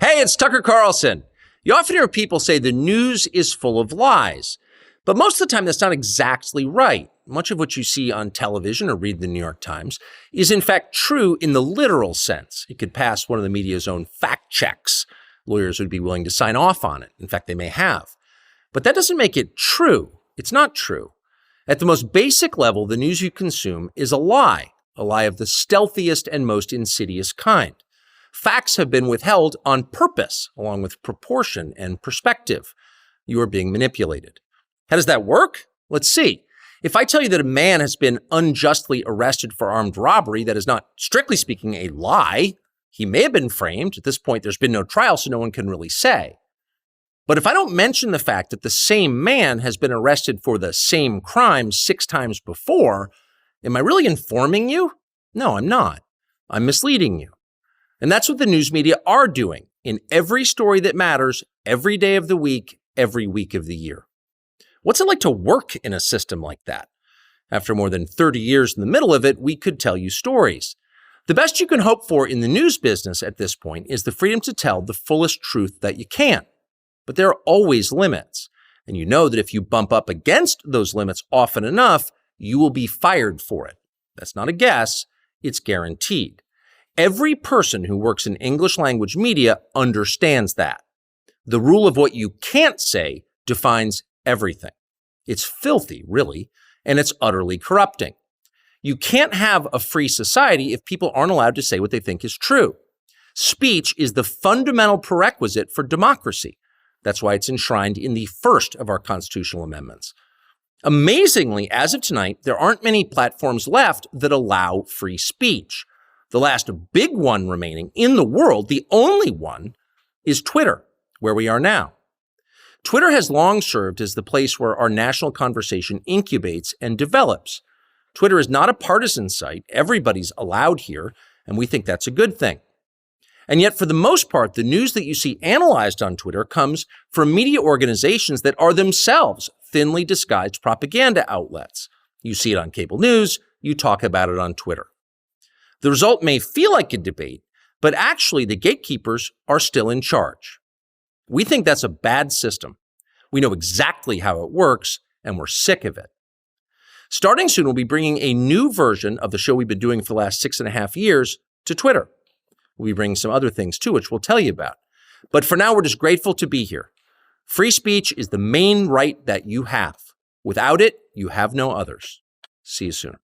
Hey, it's Tucker Carlson. You often hear people say the news is full of lies, but most of the time that's not exactly right. Much of what you see on television or read the New York Times is in fact true in the literal sense. It could pass one of the media's own fact checks. Lawyers would be willing to sign off on it. In fact, they may have. But that doesn't make it true. It's not true. At the most basic level, the news you consume is a lie of the stealthiest and most insidious kind. Facts have been withheld on purpose, along with proportion and perspective. You are being manipulated. How does that work? Let's see. If I tell you that a man has been unjustly arrested for armed robbery, that is not, strictly speaking, a lie. He may have been framed. At this point, there's been no trial, so no one can really say. But if I don't mention the fact that the same man has been arrested for the same crime 6 times before, am I really informing you? No, I'm not. I'm misleading you. And that's what the news media are doing in every story that matters, every day of the week, every week of the year. What's it like to work in a system like that? After more than 30 years in the middle of it, we could tell you stories. The best you can hope for in the news business at this point is the freedom to tell the fullest truth that you can. But there are always limits. And you know that if you bump up against those limits often enough, you will be fired for it. That's not a guess, it's guaranteed. Every person who works in English language media understands that. The rule of what you can't say defines everything. It's filthy, really, and it's utterly corrupting. You can't have a free society if people aren't allowed to say what they think is true. Speech is the fundamental prerequisite for democracy. That's why it's enshrined in the first of our constitutional amendments. Amazingly, as of tonight, there aren't many platforms left that allow free speech. The last big one remaining in the world, the only one, is Twitter, where we are now. Twitter has long served as the place where our national conversation incubates and develops. Twitter is not a partisan site. Everybody's allowed here, and we think that's a good thing. And yet, for the most part, the news that you see analyzed on Twitter comes from media organizations that are themselves thinly disguised propaganda outlets. You see it on cable news, you talk about it on Twitter. The result may feel like a debate, but actually the gatekeepers are still in charge. We think that's a bad system. We know exactly how it works, and we're sick of it. Starting soon, we'll be bringing a new version of the show we've been doing for the last 6.5 years to Twitter. We'll be bringing some other things too, which we'll tell you about. But for now, we're just grateful to be here. Free speech is the main right that you have. Without it, you have no others. See you soon.